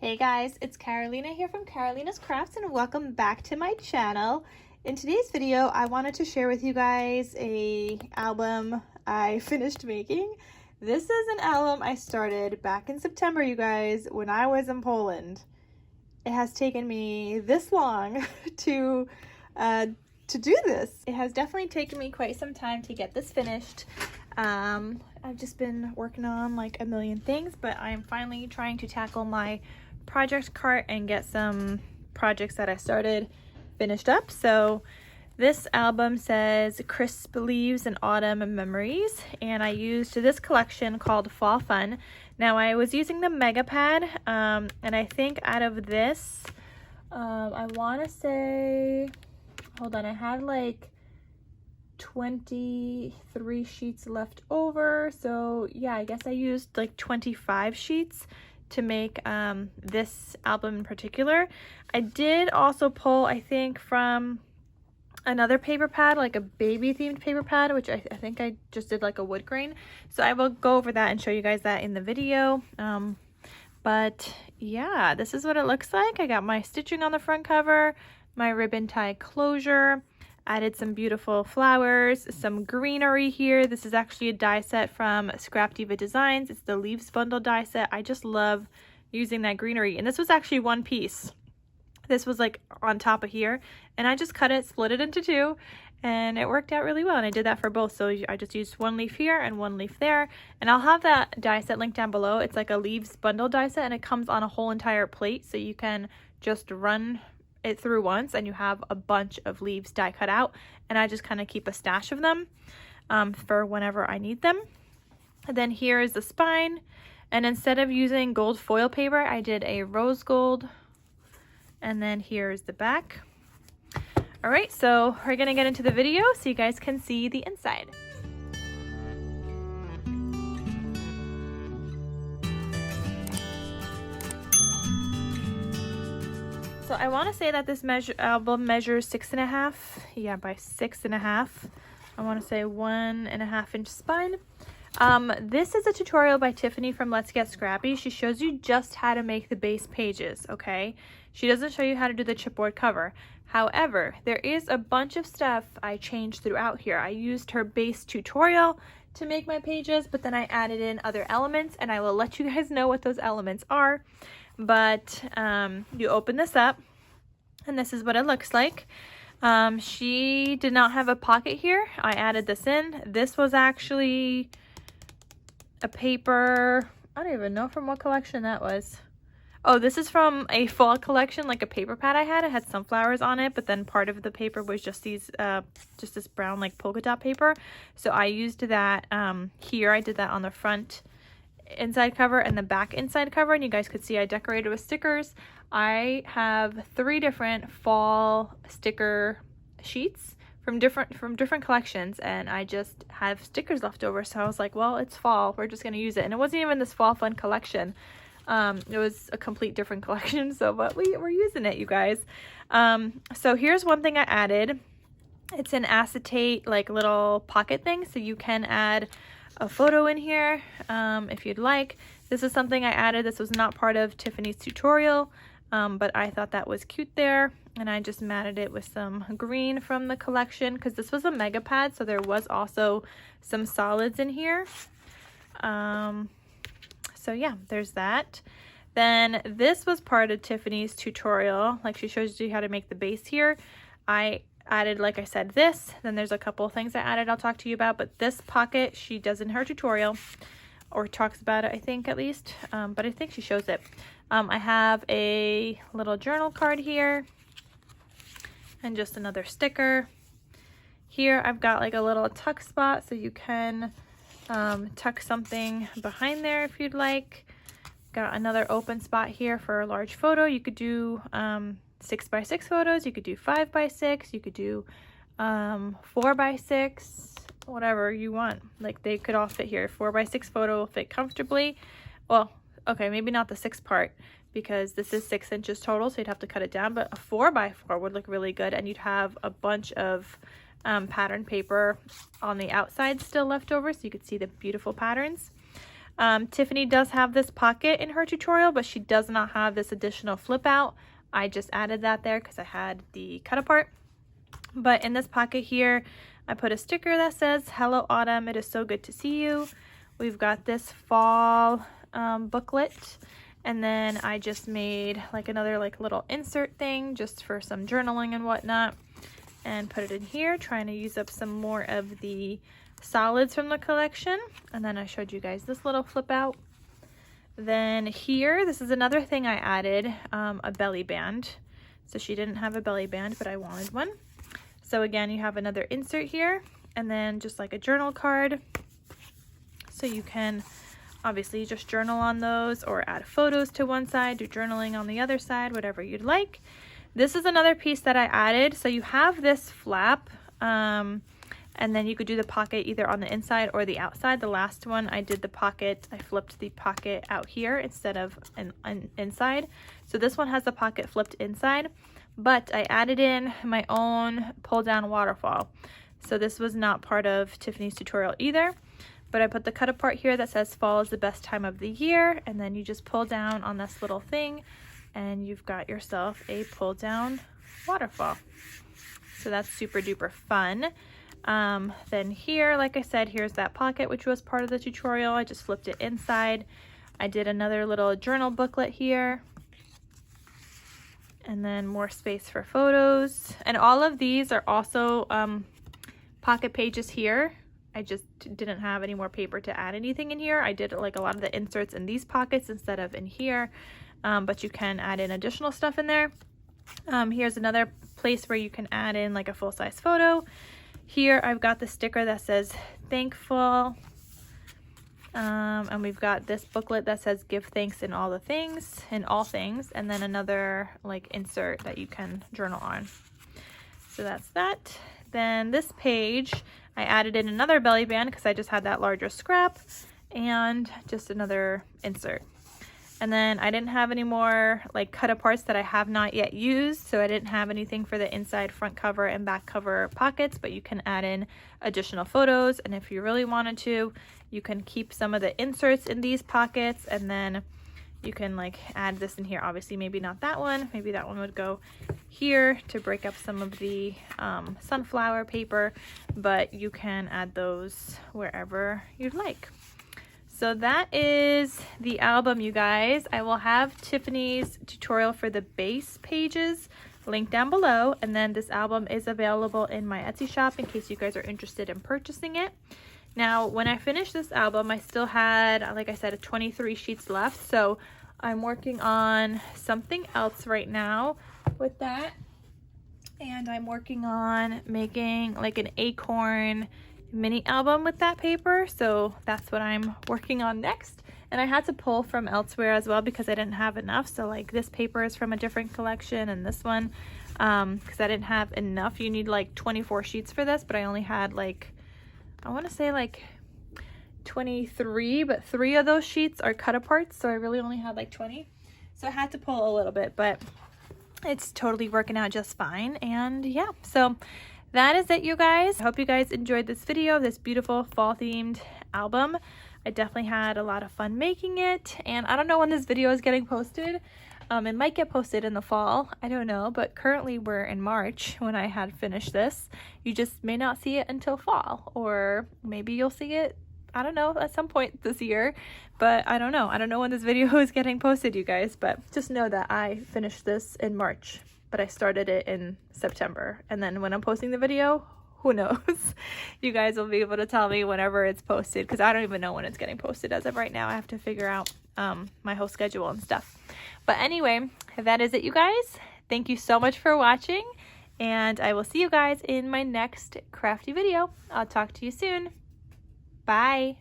Hey guys, it's Carolina here from KarolinasKrafts and welcome back to my channel. In today's video, I wanted to share with you guys a album I finished making. This is an album I started back in September, you guys, when I was in Poland. It has taken me this long to do this. It has definitely taken me quite some time to get this finished. I've just been working on like a million things, but I'm finally trying to tackle my project cart and get some projects that I started finished up. So this album says Crisp Leaves and Autumn Memories, and I used this collection called Fall Fun. Now I was using the Mega Pad, and I think out of this, I want to say, hold on, I had like 23 sheets left over, so yeah, I guess I used like 25 sheets to make this album in particular. I did also pull, I think, from another paper pad, like a baby themed paper pad, which I think I just did like a wood grain, so I will go over that and show you guys that in the video. But yeah, this is what it looks like. I got my stitching on the front cover, my ribbon tie closure, added some beautiful flowers, some greenery here. This is actually a die set from Scrap Diva Designs. It's the Leaves Bundle die set. I just love using that greenery. And this was actually one piece. This was like on top of here. And I just cut it, split it into two, and it worked out really well. And I did that for both. So I just used one leaf here and one leaf there. And I'll have that die set linked down below. It's like a Leaves Bundle die set, and it comes on a whole entire plate. So you can just run it through once and you have a bunch of leaves die cut out, and I just kind of keep a stash of them for whenever I need them. And then here is the spine, and instead of using gold foil paper, I did a rose gold, and then here's the back. All right, so we're gonna get into the video so you guys can see the inside. So I want to say that this album measures 6.5, yeah, by 6.5. I want to say 1.5 inch spine. This is a tutorial by Tiffany from Let's Get Scrappy. She shows you just how to make the base pages, okay? She doesn't show you how to do the chipboard cover. However, there is a bunch of stuff I changed throughout here. I used her base tutorial to make my pages, but then I added in other elements, and I will let you guys know what those elements are. But you open this up, and this is what it looks like. She did not have a pocket here. I added this in. This was actually a paper, I don't even know from what collection that was. Oh, this is from a fall collection, like a paper pad I had. It had sunflowers on it, but then part of the paper was just these, just this brown like polka dot paper. So I used that here. I did that on the front inside cover and the back inside cover, and you guys could see I decorated with stickers. I have 3 different fall sticker sheets from different collections, and I just have stickers left over, so I was like, well, it's fall, we're just gonna use it. And it wasn't even this fall fun collection, it was a complete different collection, so but we're using it, you guys. So here's one thing I added. It's an acetate like little pocket thing, so you can add a photo in here if you'd like. This is something I added. This was not part of Tiffany's tutorial, but I thought that was cute there, and I just matted it with some green from the collection because this was a mega pad, so there was also some solids in here. So yeah, there's that. Then this was part of Tiffany's tutorial, like she shows you how to make the base here. I added, like I said, this. Then there's a couple of things I added I'll talk to you about, but this pocket she does in her tutorial, or talks about it, I think, at least, but I think she shows it. I have a little journal card here and just another sticker. Here I've got like a little tuck spot, so you can tuck something behind there if you'd like. Got another open spot here for a large photo. You could do 6x6 photos, you could do 5x6, you could do 4x6, whatever you want. Like they could all fit here. 4x6 photo will fit comfortably. Well, okay, maybe not the 6 part because this is 6 inches total, so you'd have to cut it down, but a 4x4 would look really good, and you'd have a bunch of pattern paper on the outside still left over, so you could see the beautiful patterns. Tiffany does have this pocket in her tutorial, but she does not have this additional flip out. I just added that there because I had the cut apart. But in this pocket here, I put a sticker that says, "Hello Autumn, it is so good to see you." We've got this fall booklet, and then I just made like another like little insert thing just for some journaling and whatnot, and put it in here, trying to use up some more of the solids from the collection. And then I showed you guys this little flip out. Then here, this is another thing I added, a belly band. So she didn't have a belly band, but I wanted one. So again, you have another insert here, and then just like a journal card. So you can obviously just journal on those, or add photos to one side, do journaling on the other side, whatever you'd like. This is another piece that I added. So you have this flap, and then you could do the pocket either on the inside or the outside. The last one I did the pocket, I flipped the pocket out here instead of inside. So this one has the pocket flipped inside, but I added in my own pull down waterfall. So this was not part of Tiffany's tutorial either, but I put the cut apart here that says fall is the best time of the year, and then you just pull down on this little thing and you've got yourself a pull down waterfall. So that's super duper fun. Then here, like I said, here's that pocket, which was part of the tutorial. I just flipped it inside. I did another little journal booklet here, and then more space for photos. And all of these are also pocket pages here. I just didn't have any more paper to add anything in here. I did like a lot of the inserts in these pockets instead of in here, but you can add in additional stuff in there. Here's another place where you can add in like a full-size photo. Here I've got the sticker that says thankful, and we've got this booklet that says give thanks in all things, and then another like insert that you can journal on. So that's that. Then this page, I added in another belly band because I just had that larger scrap, and just another insert. And then I didn't have any more like cut aparts that I have not yet used, so I didn't have anything for the inside front cover and back cover pockets, but you can add in additional photos, and if you really wanted to, you can keep some of the inserts in these pockets, and then you can like add this in here. Obviously maybe not that one, maybe that one would go here to break up some of the sunflower paper, but you can add those wherever you'd like. So that is the album, you guys. I will have Tiffany's tutorial for the base pages linked down below, and then this album is available in my Etsy shop in case you guys are interested in purchasing it. Now, when I finished this album, I still had, like I said, 23 sheets left, so I'm working on something else right now with that, and I'm working on making like an acorn mini album with that paper, so that's what I'm working on next. And I had to pull from elsewhere as well because I didn't have enough. So like this paper is from a different collection, and this one because I didn't have enough. You need like 24 sheets for this, but I only had like, I want to say like 23, but 3 of those sheets are cut apart, so I really only had like 20. So I had to pull a little bit, but it's totally working out just fine. And yeah, so that is it, you guys. I hope you guys enjoyed this video, this beautiful fall themed album. I definitely had a lot of fun making it, and I don't know when this video is getting posted. It might get posted in the fall, I don't know, but currently we're in March when I had finished this. You just may not see it until fall, or maybe you'll see it, I don't know, at some point this year, but I don't know. I don't know when this video is getting posted, you guys, but just know that I finished this in March, but I started it in September, and then when I'm posting the video, who knows? You guys will be able to tell me whenever it's posted, because I don't even know when it's getting posted as of right now. I have to figure out my whole schedule and stuff. But anyway, that is it, you guys. Thank you so much for watching, and I will see you guys in my next crafty video. I'll talk to you soon. Bye.